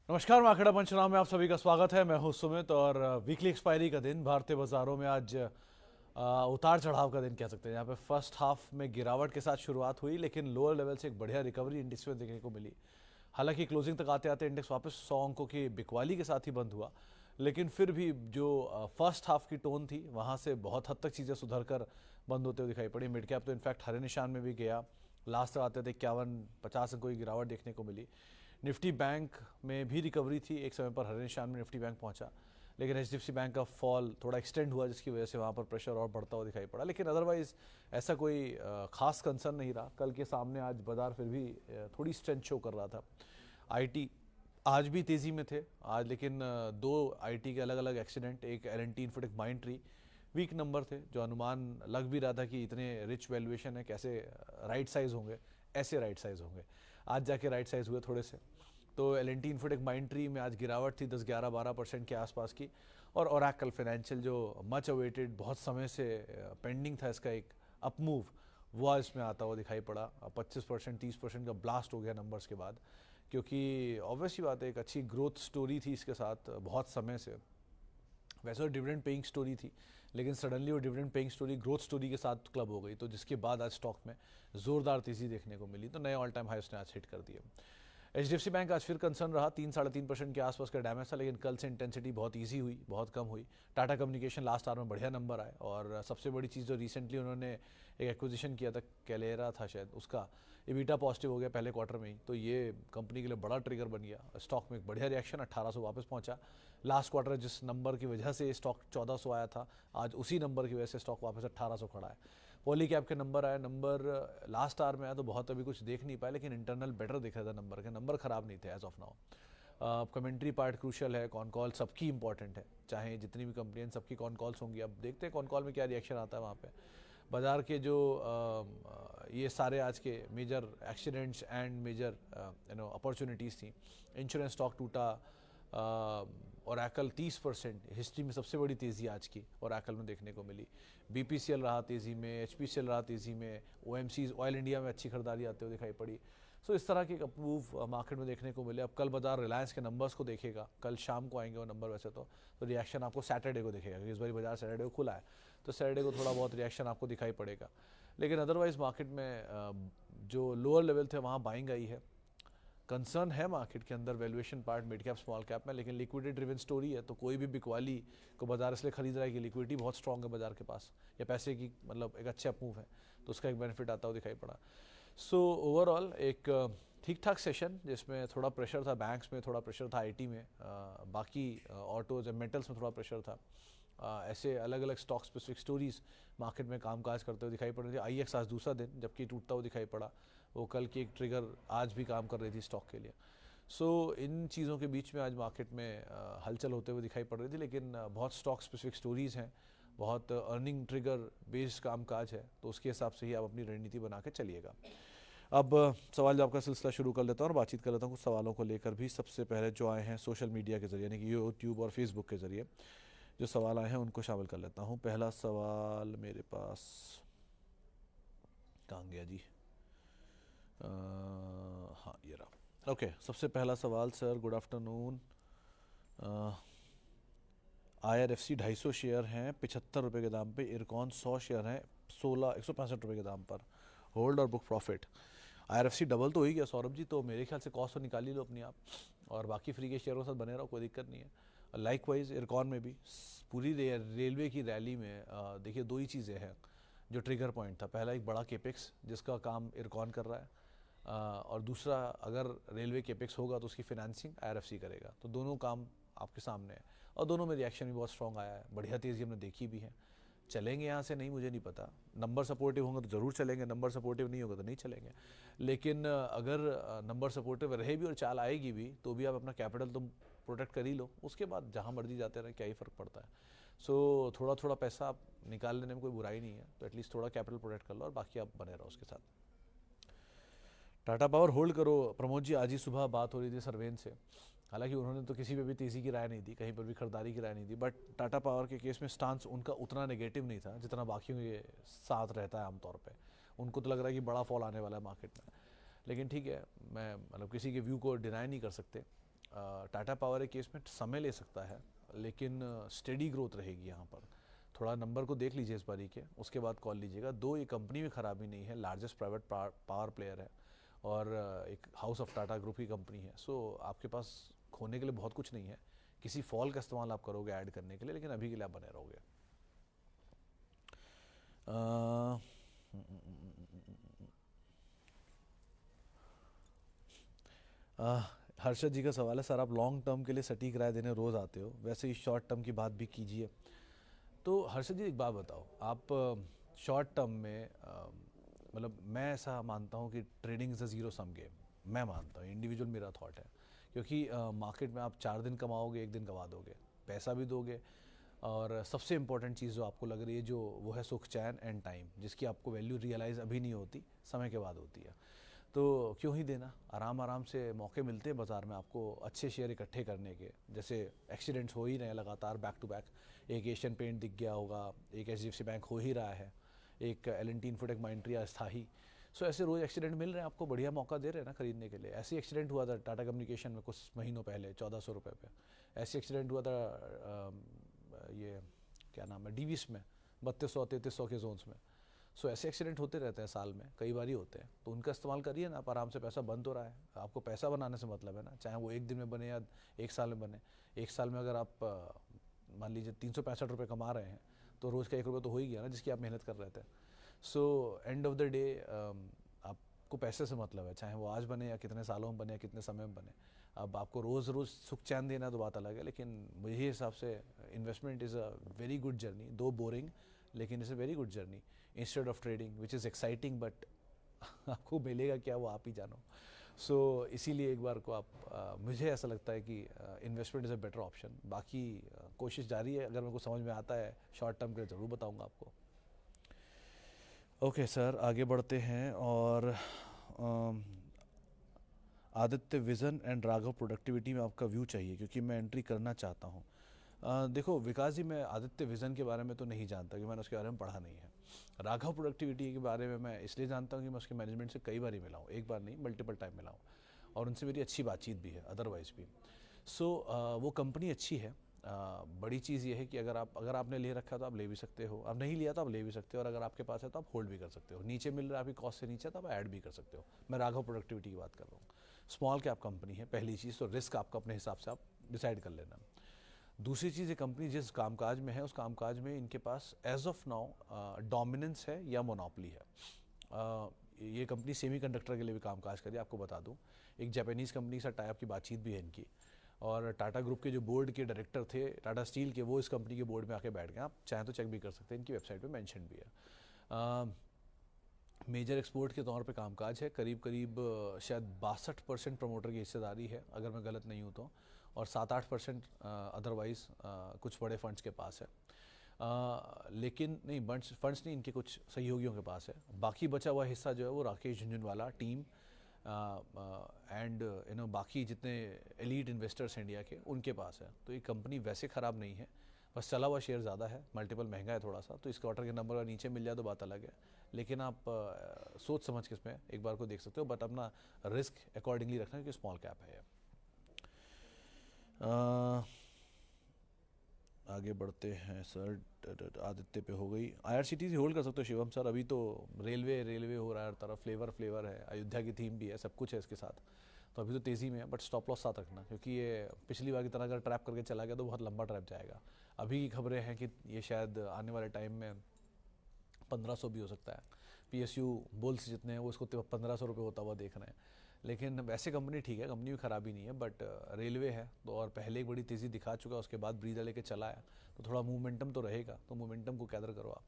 नमस्कार, मार्केट पंचनामा में आप सभी का स्वागत है। मैं हूं सुमित और वीकली एक्सपायरी का दिन भारतीय बाजारों में आज उतार चढ़ाव का दिन कह सकते हैं। यहाँ पे फर्स्ट हाफ में गिरावट के साथ शुरुआत हुई, लेकिन लोअर लेवल से एक बढ़िया रिकवरी इंडेक्स में देखने को मिली। हालांकि क्लोजिंग तक आते आते इंडेक्स वापस 100 अंकों की बिकवाली के साथ ही बंद हुआ, लेकिन फिर भी जो फर्स्ट हाफ की टोन थी वहाँ से बहुत हद तक चीज़ें सुधर कर बंद होते हुए दिखाई पड़ी। मिड कैप तो इनफैक्ट हरे निशान में भी गया, लास्ट तक आते थे 51-50 अंकों की गिरावट देखने को मिली। निफ्टी बैंक में भी रिकवरी थी, एक समय पर हरे निशान में निफ्टी बैंक पहुंचा, लेकिन एचडीएफसी बैंक का फॉल थोड़ा एक्सटेंड हुआ, जिसकी वजह से वहाँ पर प्रेशर और बढ़ता हुआ दिखाई पड़ा। लेकिन अदरवाइज ऐसा कोई खास कंसर्न नहीं रहा। कल के सामने आज बाजार फिर भी थोड़ी स्ट्रेंथ शो कर रहा था। आईटी आज भी तेज़ी में थे आज, लेकिन दो आईटी के अलग अलग एक्सीडेंट, एक L and T Infotech Mindtree weak number थे, जो अनुमान लग भी रहा था कि इतने रिच वैल्यूएशन है, कैसे राइट साइज होंगे, ऐसे राइट साइज होंगे। आज जाके राइट साइज हुए थोड़े से। तो एल&टी इन्फोटेक माइंडट्री में आज गिरावट थी 10-11-12% के आसपास की। और ओरेकल फाइनेंशियल, जो मच अवेटेड, बहुत समय से पेंडिंग था इसका एक अपमूव, वो आज इसमें आता हुआ दिखाई पड़ा। 25% 30% का ब्लास्ट हो गया नंबर्स के बाद, क्योंकि ऑब्वियसली बात है एक अच्छी ग्रोथ स्टोरी थी इसके साथ बहुत समय से। वैसे तो डिविडेंड पेइंग स्टोरी थी, लेकिन सडनली वो dividend paying story growth story के साथ क्लब हो गई, तो जिसके बाद आज स्टॉक में जोरदार तेजी देखने को मिली। तो नए ऑल टाइम हाई उसने आज हिट कर दिए। एचडीएफसी बैंक आज फिर कंसर्न रहा, 3-3.5% के आसपास का डैमेज था, लेकिन कल से इंटेंसिटी बहुत ईजी हुई, बहुत कम हुई। टाटा कम्युनिकेशन लास्ट आवर में बढ़िया नंबर आए, और सबसे बड़ी चीज़ जो रिसेंटली उन्होंने एक एक्विजिशन किया था, कैलेरा था शायद, उसका इबिटा पॉजिटिव हो गया पहले क्वार्टर में ही, तो ये कंपनी के लिए बड़ा ट्रिगर बन गया। स्टॉक में एक बढ़िया रिएक्शन, 1800 वापस पहुंचा। लास्ट क्वार्टर जिस नंबर की वजह से स्टॉक 1400 आया था, आज उसी नंबर की वजह से स्टॉक वापस 1800 खड़ा है। पॉली कैप के नंबर आए, नंबर लास्ट आवर में आया तो बहुत अभी कुछ देख नहीं पाए, लेकिन इंटरनल बेटर दिख रहा था, नंबर के नंबर खराब नहीं थे as of now. Commentary part crucial है, कॉन कॉल सबकी इंपॉर्टेंट है, चाहे जितनी भी कंपनी सबकी कॉन कॉल्स होंगी। अब देखते हैं कॉन कॉल में क्या रिएक्शन आता है वहाँ पे। बाजार के जो ये सारे आज के major accidents and major opportunities थी। इंश्योरेंस स्टॉक टूटा, ओरेकल 30%, हिस्ट्री में सबसे बड़ी तेज़ी आज की ओरेकल में देखने को मिली। बीपीसीएल रहा तेज़ी में, एचपीसीएल रहा तेज़ी में, ओएमसी ऑयल इंडिया में अच्छी खरीदारी आते हुए दिखाई पड़ी। सो इस तरह के मूव मार्केट में देखने को मिले। अब कल बाजार रिलायंस के नंबर्स को देखेगा, कल शाम को आएंगे वो नंबर वैसे तो रिएक्शन आपको सैटरडे को दिखेगा, क्योंकि इस बार बाजार सैटरडे को खुला है, तो सैटरडे को थोड़ा बहुत रिएक्शन आपको दिखाई पड़ेगा। लेकिन अदरवाइज मार्केट में जो लोअर लेवल थे वहाँ बाइंग आई है। कंसर्न है मार्केट के अंदर valuation part mid cap small cap में, लेकिन लिक्विडिटी ड्रिवन स्टोरी है, तो कोई भी बिकवाली को बाजार इसलिए खरीद रहा है कि लिक्विडिटी बहुत स्ट्रांग है बाजार के पास, या पैसे की मतलब एक अच्छा मूव है, तो उसका एक बेनिफिट आता हुआ दिखाई पड़ा। सो ओवरऑल एक ठीक ठाक सेशन, जिसमें थोड़ा प्रेशर था बैंक्स में, थोड़ा प्रेशर था आईटी में, बाकी ऑटोज एंड मेटल्स में थोड़ा प्रेशर था। ऐसे अलग अलग स्टॉक स्पेसिफिक स्टोरीज मार्केट में कामकाज करते हुए दिखाई पड़ रही थी। आईएक्स आज दूसरा दिन जबकि टूटता हुआ दिखाई पड़ा, वो कल की एक ट्रिगर आज भी काम कर रही थी स्टॉक के लिए। सो इन चीज़ों के बीच में आज मार्केट में हलचल होते हुए दिखाई पड़ रही थी, लेकिन बहुत स्टॉक स्पेसिफिक स्टोरीज़ हैं, बहुत अर्निंग ट्रिगर बेस्ड कामकाज है, तो उसके हिसाब से ही आप अपनी रणनीति बना के चलिएगा। अब सवाल जवाब का सिलसिला शुरू कर लेता हूँ और बातचीत कर लेता हूँ कुछ सवालों को लेकर भी। सबसे पहले जो आए हैं सोशल मीडिया के जरिए, यानी कि यूट्यूब और फेसबुक के जरिए जो सवाल आए हैं उनको शामिल कर लेता हूँ। पहला सवाल मेरे पास कहाँ गया जी, हाँ ये रहा। ओके, सबसे पहला सवाल sir, good afternoon. IRFC 250 share हैं 75 रुपये के दाम पे, इरकॉन 100 शेयर हैं 165 रुपये के दाम पर, होल्ड और बुक प्रॉफिट। IRFC डबल तो हो ही गया सौरभ जी, तो मेरे ख्याल से कॉस्ट तो निकाल ही लो अपनी आप, और बाकी फ्री के शेयरों के साथ बने रहो, कोई दिक्कत नहीं है। लाइक वाइज इरकॉन में भी पूरी रेलवे की रैली में देखिए दो ही चीज़ें हैं जो ट्रिगर पॉइंट था। पहला एक बड़ा केपेक्स जिसका काम इरकॉन कर रहा है, और दूसरा अगर रेलवे केपेक्स होगा तो उसकी फाइनेंसिंग IRFC करेगा, तो दोनों काम आपके सामने है, और दोनों में रिएक्शन भी बहुत स्ट्रॉन्ग आया है, बढ़िया तेज़ी हमने देखी भी है। चलेंगे यहाँ से नहीं मुझे नहीं पता, नंबर सपोर्टिव होंगे तो ज़रूर चलेंगे, नंबर सपोर्टिव नहीं होगा तो नहीं चलेंगे। लेकिन अगर नंबर सपोर्टिव रहे भी और चाल आएगी भी, तो भी आप अपना कैपिटल तुम प्रोटेक्ट कर ही लो, उसके बाद जहाँ मर्जी जाते रहे, क्या ही फ़र्क पड़ता है। सो थोड़ा थोड़ा पैसा आप निकाल लेने में कोई बुराई नहीं है, तो एटलीस्ट थोड़ा कैपिटल प्रोटेक्ट कर लो और बाकी आप बने रहो उसके साथ। टाटा पावर होल्ड करो, प्रमोद जी आज ही सुबह बात हो रही थी सरवेन से, हालांकि उन्होंने तो किसी पे भी तेज़ी की राय नहीं दी, कहीं पर भी खरीदारी की राय नहीं दी, बट टाटा पावर के केस में स्टांस उनका उतना नेगेटिव नहीं था जितना बाकियों के साथ रहता है आमतौर पे। उनको तो लग रहा है कि बड़ा फॉल आने वाला है मार्केट में, लेकिन ठीक है, मैं मतलब किसी के व्यू को डिनाई नहीं कर सकते। टाटा पावर के केस में समय ले सकता है, लेकिन स्टेडी ग्रोथ रहेगी यहाँ पर। थोड़ा नंबर को देख लीजिए इस बारी के, उसके बाद कॉल लीजिएगा। दो, ये कंपनी में खराबी नहीं है, लार्जेस्ट प्राइवेट पावर प्लेयर है और एक हाउस ऑफ टाटा ग्रुप की कंपनी है। सो आपके पास खोने के लिए बहुत कुछ नहीं है। किसी फॉल का इस्तेमाल आप करोगे ऐड करने के लिए, लेकिन अभी के लिए आप बने रहोगे। हर्षद जी का सवाल है, सर आप लॉन्ग टर्म के लिए सटीक राय देने रोज़ आते हो, वैसे ही शॉर्ट टर्म की बात भी कीजिए। तो हर्षद जी एक बात बताओ, आप शॉर्ट टर्म में मतलब मैं ऐसा मानता हूँ कि trading is a zero sum game. मैं मानता हूँ, इंडिविजुअल मेरा थॉट है, क्योंकि मार्केट में आप 4 दिन कमाओगे, 1 दिन गवा दोगे, पैसा भी दोगे, और सबसे इंपॉर्टेंट चीज़ जो आपको लग रही है जो वो है सुख चैन एंड टाइम, जिसकी आपको वैल्यू रियलाइज़ अभी नहीं होती, समय के बाद होती है। तो क्यों ही देना, आराम आराम से मौके मिलते हैं बाज़ार में आपको अच्छे शेयर इकट्ठे करने के। जैसे एक्सीडेंट्स हो ही रहे हैं लगातार बैक टू बैक, एक एशियन पेंट दिख गया होगा, एक HDFC बैंक हो ही रहा है, एक L&T इन्फोटेक माइंट्री अस्थाही। सो ऐसे रोज़ एक्सीडेंट मिल रहे हैं आपको, बढ़िया मौका दे रहे हैं ना खरीदने के लिए। ऐसे एक्सीडेंट हुआ था टाटा कम्युनिकेशन में कुछ महीनों पहले 1400 रुपये पे। ऐसे एक्सीडेंट हुआ था ये क्या नाम है DVS में 3200-3300 के जोन्स में। सो ऐसे एक्सीडेंट होते रहते हैं साल में, कई बार ही होते हैं, तो उनका इस्तेमाल करिए ना आप आराम से। पैसा बन तो रहा है, आपको पैसा बनाने से मतलब है ना, चाहे वो 1 दिन में बने या 1 साल में बने। 1 साल में अगर आप मान लीजिए 365 रुपये कमा रहे हैं, तो रोज़ का 1 रुपये तो हो ही गया ना, जिसकी आप मेहनत कर रहे थे। So end of the day आपको पैसे से मतलब है, चाहे वो आज बने या कितने सालों में बने या कितने समय में बने। अब आपको रोज़ रोज़ सुख चैन देना तो बात अलग है, लेकिन मुझे हिसाब से investment is a very good journey, दो बोरिंग, लेकिन is a very good journey instead of trading which is exciting, but आपको मिलेगा क्या वो आप ही जानो। सो इसीलिए एक बार को आप मुझे ऐसा लगता है कि investment is a better option. बाकी कोशिश जारी है, अगर मेरे को समझ में आता है शॉर्ट टर्म के लिए ज़रूर बताऊंगा आपको। ओके सर, आगे बढ़ते हैं। और Aditya vision and Raghav productivity में आपका व्यू चाहिए, क्योंकि मैं एंट्री करना चाहता हूँ। देखो विकास जी, मैं आदित्य विज़न के बारे में तो नहीं जानता, कि मैंने उसके बारे में पढ़ा नहीं है। राघव प्रोडक्टिविटी के बारे में मैं इसलिए जानता हूँ कि मैं उसके मैनेजमेंट से कई बार ही मिला हूँ, एक बार नहीं मल्टीपल टाइम मिला हूँ, और उनसे मेरी अच्छी बातचीत भी है अदरवाइज़ भी। सो वो कंपनी अच्छी है। बड़ी चीज़ ये है कि अगर आपने ले रखा है तो आप ले भी सकते हो, आप नहीं लिया तो आप ले भी सकते हो, और अगर आपके पास है तो आप होल्ड भी कर सकते हो। नीचे मिल रहा है आपकी कॉस्ट से नीचे, तो आप ऐड भी कर सकते हो। मैं राघव प्रोडक्टिविटी की बात कर रहा हूँ। स्मॉल कैप कंपनी है, पहली चीज़ तो रिस्क आपका अपने हिसाब से आप डिसाइड कर लेना। दूसरी चीज़, ये कंपनी जिस कामकाज में है उस कामकाज में इनके पास एज ऑफ नाउ डोमिनेंस है या मोनोपोली है। ये कंपनी सेमीकंडक्टर के लिए भी कामकाज करी, आपको बता दूं। एक जापानीज़ कंपनी के साथ टाई अप की बातचीत भी है इनकी, और टाटा ग्रुप के जो बोर्ड के डायरेक्टर थे टाटा स्टील के, वो इस कंपनी के बोर्ड में आके बैठ गए। आप चाहें तो चेक भी कर सकते हैं, इनकी वेबसाइट पे मेंशन भी है। मेजर एक्सपोर्ट के तौर पे कामकाज है, करीब करीब शायद 62% प्रमोटर की हिस्सेदारी है अगर मैं गलत नहीं हूँ तो, और 7-8% अदरवाइज़ कुछ बड़े फंड्स के पास है। लेकिन नहीं, फंड्स नहीं, इनके कुछ सहयोगियों के पास है। बाकी बचा हुआ हिस्सा जो है वो राकेश झुंझुनवाला टीम एंड बाकी जितने एलीट इन्वेस्टर्स हैं इंडिया के, उनके पास है। तो ये कंपनी वैसे ख़राब नहीं है, बस चला हुआ शेयर ज़्यादा है, मल्टीपल महंगा है थोड़ा सा, तो इस क्वार्टर के नंबर अगर नीचे मिल जाए तो बात अलग है। लेकिन आप सोच समझ के इसमें एक बार को देख सकते हो, बट अपना रिस्क अकॉर्डिंगली रखना, क्योंकि स्मॉल कैप है। आगे बढ़ते हैं सर। आदित्य पे हो गई। IRCTC होल्ड कर सकते हो शिवम सर, अभी तो रेलवे हो रहा है हर तरफ, फ्लेवर है, अयोध्या की थीम भी है, सब कुछ है इसके साथ, तो अभी तो तेज़ी में है, बट स्टॉप लॉस साथ रखना, क्योंकि ये पिछली बार की तरह अगर ट्रैप करके चला गया तो बहुत लंबा ट्रैप जाएगा। अभी की खबरें हैं कि ये शायद आने वाले टाइम में 1500 भी हो सकता है। PSU बुल्स जितने हैं वो इसको 1500 रुपये होता हुआ देख रहे हैं। लेकिन वैसे कंपनी ठीक है, कंपनी में ख़राबी नहीं है, बट रेलवे है तो, और पहले एक बड़ी तेज़ी दिखा चुका, उसके बाद ब्रीदर लेके चला है, तो थोड़ा मोमेंटम तो रहेगा, तो मोमेंटम को कैदर करो आप।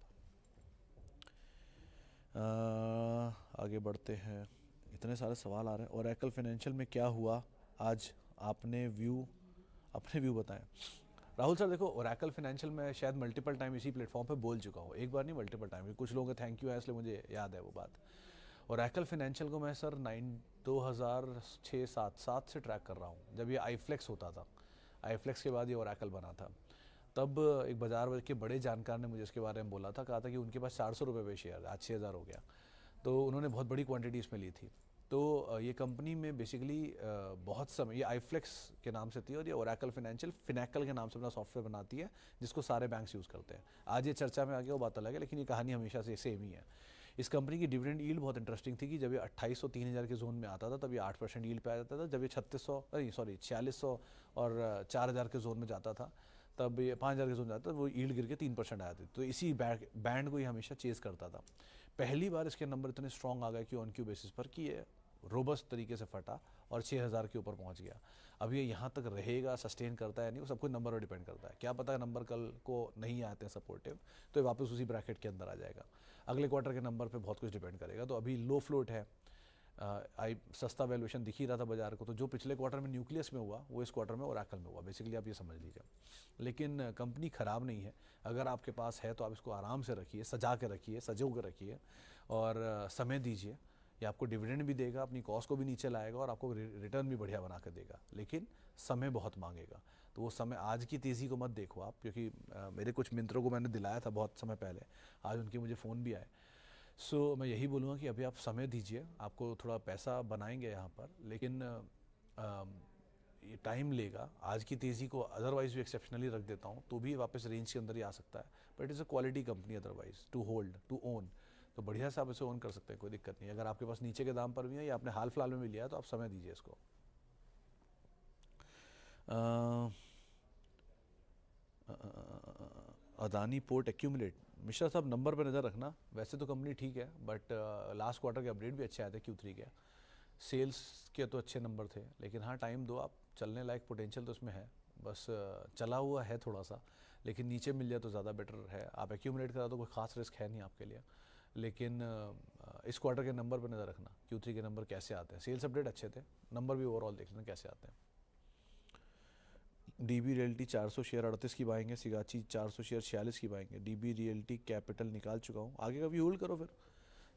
आगे बढ़ते हैं। इतने सारे सवाल आ रहे हैं। ओरेकल फाइनेंशियल में क्या हुआ आज, अपने व्यू बताएं। राहुल सर देखो, ओरेकल फाइनेंशियल में शायद मल्टीपल टाइम इसी प्लेटफॉर्म पे बोल चुका हूँ, एक बार नहीं मल्टीपल टाइम, कुछ लोगों का थैंक यू है इसलिए मुझे याद है वो बात। ओरेकल फाइनेंशियल को मैं सर 2006-7 से ट्रैक कर रहा हूँ, जब ये आईफ्लेक्स होता था। आईफ्लेक्स के बाद ये ओरेकल बना था। तब एक बाजार के बड़े जानकार ने मुझे इसके बारे में बोला था, कहा था कि उनके पास 400 रुपये पे शेयर, आज 6000 हो गया। तो उन्होंने बहुत बड़ी क्वांटिटी इसमें ली थी। तो ये कंपनी में बेसिकली बहुत समय, ये आईफ्लेक्स के नाम से थी और ये ओरेकल फाइनेंशियल फिनैकल के नाम से अपना सॉफ्टवेयर बनाती है जिसको सारे बैंक्स यूज़ करते हैं। आज ये चर्चा में आ गया वो बात अलग है, लेकिन ये कहानी हमेशा से सेम ही है। इस कंपनी की डिविडेंड यील्ड बहुत इंटरेस्टिंग थी कि जब ये 2800 3000 के जोन में आता था तब ये 8% यील्ड पे आ जाता था। जब ये 4600 और 4000 के जोन में जाता था तब ये 5000 के जोन जाता था, वो यील्ड गिर के 3% आया था। तो इसी बैंड को ये हमेशा चेज करता था। पहली बार इसके नंबर इतने स्ट्रॉन्ग आ गए कि ऑन क्यू बेसिस पर कि ये रोबस्ट तरीके से फटा और 6000 के ऊपर पहुंच गया। अब ये यहाँ तक रहेगा, सस्टेन करता है नहीं, वो सब कुछ नंबर पर डिपेंड करता है। क्या पता नंबर कल को नहीं आते हैं सपोर्टिव तो ये वापस उसी ब्रैकेट के अंदर आ जाएगा। अगले क्वार्टर के नंबर पे बहुत कुछ डिपेंड करेगा। तो अभी लो फ्लोट है, सस्ता वैल्यूएशन दिख ही रहा था बाजार को। तो जो पिछले क्वार्टर में न्यूक्लियस में हुआ वो इस क्वार्टर में ओरेकल में हुआ, बेसिकली आप ये समझ लीजिए। लेकिन कंपनी ख़राब नहीं है, अगर आपके पास है तो आप इसको आराम से रखिए, सजा के रखिए, सजो के रखिए और समय दीजिए। ये आपको डिविडेंड भी देगा, अपनी कॉस्ट को भी नीचे लाएगा और आपको रिटर्न भी बढ़िया बना कर देगा, लेकिन समय बहुत मांगेगा। तो वो समय, आज की तेज़ी को मत देखो आप, क्योंकि मेरे कुछ मित्रों को मैंने दिलाया था बहुत समय पहले, आज उनके मुझे फ़ोन भी आए। सो मैं यही बोलूँगा कि अभी आप समय दीजिए, आपको थोड़ा पैसा बनाएंगे यहाँ पर, लेकिन ये टाइम लेगा। आज की तेज़ी को अदरवाइज भी एक्सेप्शनली रख देता हूँ तो भी वापस रेंज के अंदर ही आ सकता है, but is a quality company otherwise to hold to own. तो बढ़िया से आप इसे ओन कर सकते हैं, कोई दिक्कत नहीं। अगर आपके पास नीचे के दाम पर भी है या आपने हाल फिलहाल में भी लिया है तो आप समय दीजिए इसको। अदानी पोर्ट एक्यूमुलेट, मिश्रा साहब नंबर पर नज़र रखना। वैसे तो कंपनी ठीक है, बट लास्ट क्वार्टर के अपडेट भी अच्छे आए थे Q3 के, सेल्स के तो अच्छे नंबर थे, लेकिन हाँ टाइम दो आप, चलने लायक पोटेंशियल तो इसमें है। बस चला हुआ है थोड़ा सा, लेकिन नीचे मिल जाए तो ज़्यादा बेटर है। आप एक्यूमुलेट करा तो कोई खास रिस्क है नहीं आपके लिए, लेकिन इस क्वार्टर के नंबर पर नज़र रखना, Q3 के नंबर कैसे आते हैं। सेल्स अपडेट अच्छे थे, नंबर भी ओवरऑल देख लेना कैसे आते हैं। डीबी रियल्टी 400 शेयर 38 की बाएंगे, सिगाची 400 शेयर 46 की बाएंगे। डीबी रियल्टी कैपिटल निकाल चुका हूँ, आगे का भी होल्ड करो फिर।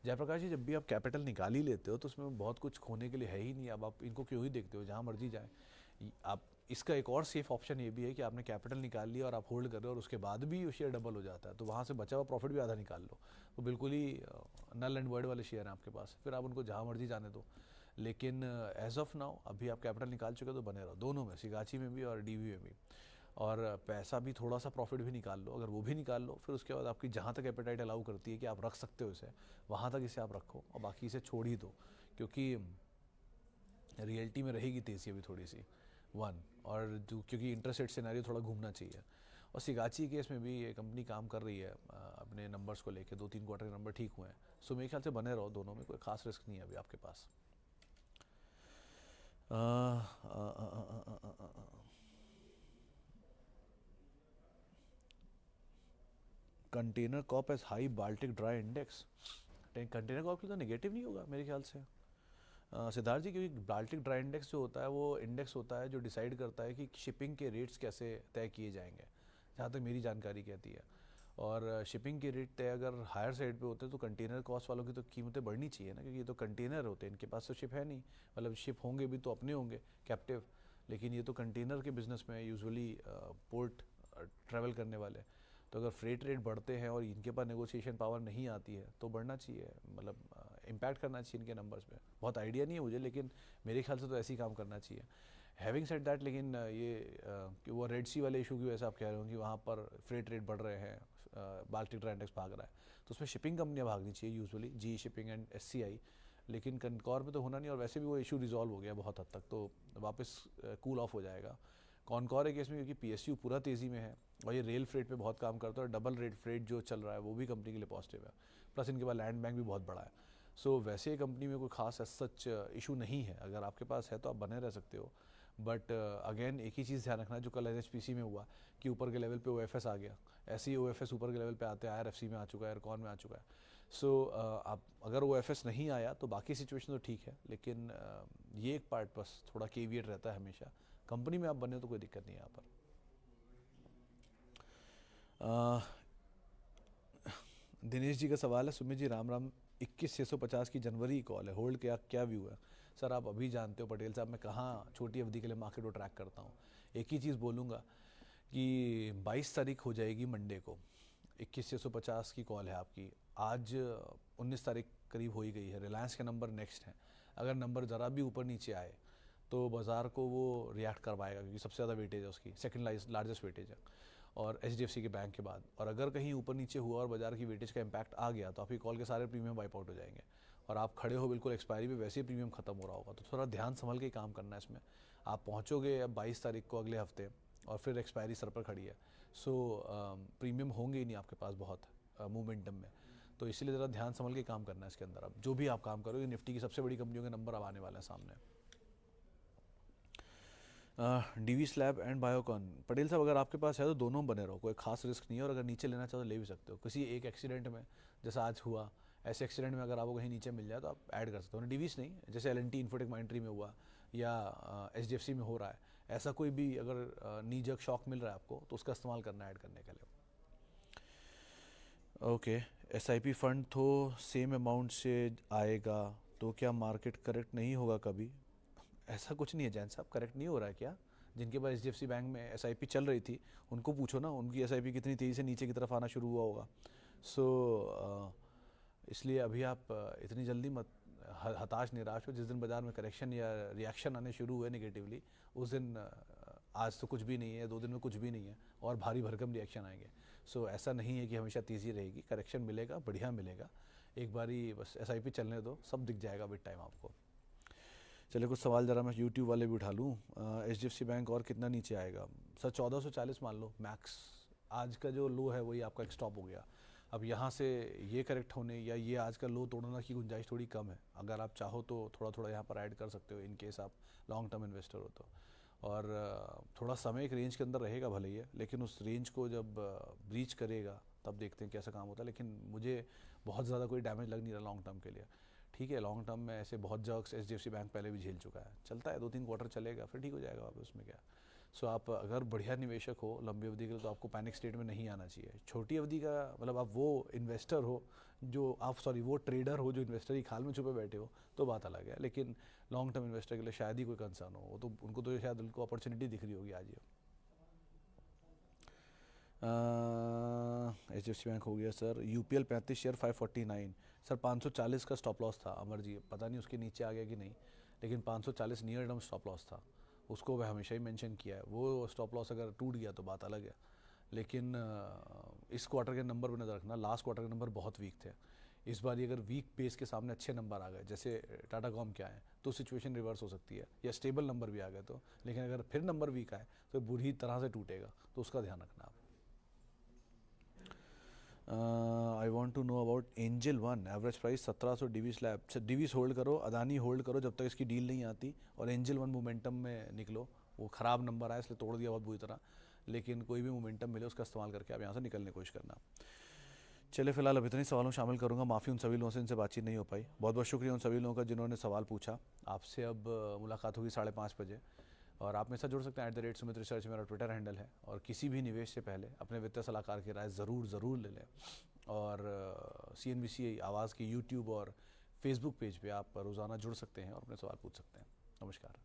जयप्रकाश जी, जब भी आप कैपिटल निकाल ही लेते हो तो उसमें बहुत कुछ खोने के लिए है ही नहीं, अब आप इनको क्यों ही देखते हो, जहाँ मर्जी जाए। आप इसका एक और सेफ ऑप्शन ये भी है कि आपने कैपिटल निकाल लिया और आप होल्ड कर रहे हो और उसके बाद भी वो शेयर डबल हो जाता है, तो वहाँ से बचा हुआ प्रॉफिट भी आधा निकाल लो। तो बिल्कुल ही नल एंड वर्ड वाले शेयर हैं आपके पास, फिर आप उनको जहाँ मर्जी जाने दो। लेकिन एज ऑफ नाउ अभी आप कैपिटल निकाल चुके तो बने रहो दोनों में, सिगाची में भी और डीवी में भी। और पैसा भी, थोड़ा सा प्रॉफिट भी निकाल लो, अगर वो भी निकाल लो फिर उसके बाद आपकी जहाँ तक एपेटाइट अलाउ करती है कि आप रख सकते हो इसे, वहाँ तक इसे आप रखो और बाकी इसे छोड़ ही दो, क्योंकि रियल्टी में रहेगी तेज़ी अभी थोड़ी सी वन, और जो क्योंकि इंटरेस्ट रेट सिनेरियो थोड़ा घूमना चाहिए। और सिगाची केस में भी ये कंपनी काम कर रही है अपने नंबर्स को लेके, 2-3 क्वार्टर के नंबर ठीक हुए हैं। सो मेरे ख्याल से बने रहो दोनों में, कोई खास रिस्क नहीं है अभी आपके पास। Container corp as high Baltic dry index, container corp के लिए तो नेगेटिव नहीं होगा मेरे ख्याल से सिद्धार्थ जी, क्योंकि बाल्टिक ड्राई इंडेक्स जो होता है वो इंडेक्स होता है जो डिसाइड करता है कि शिपिंग के रेट्स कैसे तय किए जाएंगे, जहाँ तक मेरी जानकारी कहती है। और शिपिंग के रेट तय अगर हायर साइड पे होते हैं तो कंटेनर कॉस्ट वालों की तो कीमतें बढ़नी चाहिए ना, क्योंकि ये तो कंटेनर होते हैं, इनके पास तो शिप है नहीं, मतलब शिप होंगे भी तो अपने होंगे कैप्टिव, लेकिन ये तो कंटेनर के बिजनेस में यूजुअली पोर्ट ट्रैवल करने वाले। तो अगर फ्रेट रेट बढ़ते हैं और इनके पास नेगोशिएशन पावर नहीं आती है तो बढ़ना चाहिए, मतलब इम्पैक्ट करना चाहिए इनके नंबर्स पे। बहुत आइडिया नहीं है मुझे, लेकिन मेरे ख्याल से तो ऐसे ही काम करना चाहिए। हैविंग सेड दैट, लेकिन ये कि वो रेड सी वाले इशू की वजह से आप कह रहे हो कि वहाँ पर फ्रेट रेट बढ़ रहे हैं, बाल्टिक ड्राई इंडेक्स भाग रहा है, तो उसमें शिपिंग कंपनियाँ भागनी चाहिए usually, G shipping and SCI, लेकिन कनकॉर में तो होना नहीं, और वैसे भी वो इशू रिजॉल्व हो गया बहुत हद तक, तो वापस कूल ऑफ हो जाएगा। कॉनकॉर के केस में क्योंकि PSU पूरा तेज़ी में है और ये रेल फ्रेट पे बहुत काम करता है, और डबल रेट फ्रेट जो चल रहा है वो भी कंपनी के लिए पॉजिटिव है, प्लस इनके पास लैंड बैंक भी बहुत बड़ा है। सो वैसे कंपनी में कोई खास सच इशू नहीं है, अगर आपके पास है तो आप बने रह सकते हो। बट अगेन एक ही चीज़ ध्यान रखना, जो कल NHPC में हुआ कि ऊपर के लेवल पे OFS आ गया, ऐसे ही OFS ऊपर के लेवल पे आते हैं, IRFC में आ चुका है, एयरकॉन में आ चुका है। सो आप अगर OFS नहीं आया तो बाकी सिचुएशन तो ठीक है, लेकिन ये एक पार्ट बस थोड़ा केविएट रहता है हमेशा, कंपनी में आप बने तो कोई दिक्कत नहीं है यहाँ पर। दिनेश जी का सवाल है, सुमित जी राम राम, 21,650 की जनवरी कॉल है, होल्ड क्या व्यू है? सर आप अभी जानते हो पटेल साहब, मैं कहाँ छोटी अवधि के लिए मार्केट को ट्रैक करता हूँ। एक ही चीज़ बोलूँगा कि 22 तारीख हो जाएगी मंडे को, 21,650 की कॉल है आपकी, आज 19 तारीख करीब हो ही गई है, रिलायंस के नंबर नेक्स्ट हैं। अगर नंबर ज़रा भी ऊपर नीचे आए तो बाज़ार को वो रिएक्ट करवाएगा, क्योंकि सबसे ज़्यादा वेटेज है उसकी, सेकंड लार्जेस्ट वेटेज है और एचडीएफसी के बैंक के बाद। और अगर कहीं ऊपर नीचे हुआ और बाजार की वेटेज का इम्पैक्ट आ गया तो आपकी कॉल के सारे प्रीमियम वाइप आउट हो जाएंगे और आप खड़े हो बिल्कुल एक्सपायरी पे, वैसे ही प्रीमियम खत्म हो रहा होगा। तो थोड़ा ध्यान संभल के काम करना है इसमें। आप पहुँचोगे अब 22 तारीख को अगले हफ्ते और फिर एक्सपायरी सर पर खड़ी है, सो प्रीमियम होंगे ही नहीं आपके पास बहुत मोमेंटम में। तो इसीलिए ज़रा ध्यान संभल के काम करना है इसके अंदर। अब जो भी आप काम करोगे, निफ्टी की सबसे बड़ी कंपनियों के नंबर अब आने वाले हैं सामने। डीवी स्लैब एंड बायोकॉन, पटेल साहब अगर आपके पास है तो दोनों बने रहो, कोई खास रिस्क नहीं है। और अगर नीचे लेना चाहो तो ले भी सकते हो। किसी एक एक्सीडेंट में, जैसा आज हुआ, ऐसे एक्सीडेंट में अगर आपको कहीं नीचे मिल जाए तो आप ऐड कर सकते हो। डीवीस नहीं, जैसे एल&टी इन्फोटेक माइंट्री में हुआ या एचडीएफसी में हो रहा है, ऐसा कोई भी अगर नी जग शॉक मिल रहा है आपको तो उसका इस्तेमाल करना है ऐड करने के लिए। ओके, एसआईपी फंड तो सेम अमाउंट से आएगा तो क्या मार्केट करेक्ट नहीं होगा कभी? ऐसा कुछ नहीं है जैन साहब, करेक्ट नहीं हो रहा है क्या? जिनके पास एचडीएफसी बैंक में एसआईपी चल रही थी उनको पूछो ना, उनकी एसआईपी कितनी तेज़ी से नीचे की तरफ आना शुरू हुआ होगा। सो इसलिए अभी आप इतनी जल्दी मत हताश निराश हो। जिस दिन बाजार में करेक्शन या रिएक्शन आने शुरू हुए नेगेटिवली, उस दिन आज तो कुछ भी नहीं है, 2 दिन में कुछ भी नहीं है और भारी भरकम रिएक्शन आएंगे। सो ऐसा नहीं है कि हमेशा तेज़ी रहेगी, करेक्शन मिलेगा, बढ़िया मिलेगा। एक बारी बस एसआईपी चलने दो, सब दिख जाएगा विद टाइम आपको। चलिए कुछ सवाल ज़रा मैं यूट्यूब वाले भी उठा लूँ। एचडीएफसी बैंक और कितना नीचे आएगा? सर 1440 मान लो मैक्स। आज का जो लो है वही आपका एक स्टॉप हो गया। अब यहाँ से ये करेक्ट होने या ये आज का लो तोड़ने की गुंजाइश थोड़ी कम है। अगर आप चाहो तो थोड़ा थोड़ा यहाँ पर ऐड कर सकते हो, इन केस आप लॉन्ग टर्म इन्वेस्टर हो तो। और थोड़ा समय एक रेंज के अंदर रहेगा भले ही, लेकिन उस रेंज को जब ब्रीच करेगा तब देखते हैं कैसा काम होता है। लेकिन मुझे बहुत ज़्यादा कोई डैमेज लग नहीं रहा लॉन्ग टर्म के लिए। ठीक है, लॉन्ग टर्म में ऐसे बहुत जर्क्स एचडीएफसी बैंक पहले भी झेल चुका है, चलता है 2-3 क्वार्टर चलेगा फिर ठीक हो जाएगा वापस, उसमें क्या। सो आप अगर बढ़िया निवेशक हो लंबी अवधि के लिए तो आपको पैनिक स्टेट में नहीं आना चाहिए। छोटी अवधि का मतलब आप वो इन्वेस्टर हो जो वो ट्रेडर हो जो इन्वेस्टर की खाल में छुपे बैठे हो तो बात अलग है। लेकिन लॉन्ग टर्म इन्वेस्टर के लिए शायद ही कोई कंसर्न हो, वो तो उनको तो शायद उनको अपॉर्चुनिटी दिख रही होगी आज ये। एचडीएफसी बैंक हो गया सर। यूपीएल 35 शेयर 549 सर, 540 का स्टॉप लॉस था अमर जी, पता नहीं उसके नीचे आ गया कि नहीं, लेकिन 540 नियर टर्म स्टॉप लॉस था, उसको मैं हमेशा ही मेंशन किया है। वो स्टॉप लॉस अगर टूट गया तो बात अलग है। लेकिन इस क्वार्टर के नंबर पर नज़र रखना, लास्ट क्वार्टर के नंबर बहुत वीक थे। इस बार अगर वीक बेस के सामने अच्छे नंबर आ गए, जैसे टाटा कॉम क्या है, तो सिचुएशन रिवर्स हो सकती है, या स्टेबल नंबर भी आ गए तो। लेकिन अगर फिर नंबर वीक आए तो बुरी तरह से टूटेगा, तो उसका ध्यान रखना आप। I want to know about Angel One, average price 1700, DV slab. डीवीस होल्ड करो, अदानी होल्ड करो जब तक इसकी डील नहीं आती, और एंजल वन मोमेंटम में निकलो। वो ख़राब नंबर आया इसलिए तोड़ दिया बहुत बुरी तरह, लेकिन कोई भी मोमेंटम मिले उसका इस्तेमाल करके आप यहाँ से निकलने की कोशिश करना। चलिए फिलहाल अब इतने सवालों शामिल करूँगा, माफ़ी उन सभी लोगों से इनसे बातचीत नहीं हो पाई। बहुत बहुत शुक्रिया उन सभी लोगों का जिन्होंने सवाल पूछा। आपसे अब मुलाकात होगी 5:30 बजे, और आप मेरे साथ जुड़ सकते हैं @सुमित रिसर्च मेरा ट्विटर हैंडल है। और किसी भी निवेश से पहले अपने वित्तीय सलाहकार की राय ज़रूर ले लें। और CNBC आवाज़ की यूट्यूब और फेसबुक पेज पे आप रोज़ाना जुड़ सकते हैं और अपने सवाल पूछ सकते हैं। नमस्कार।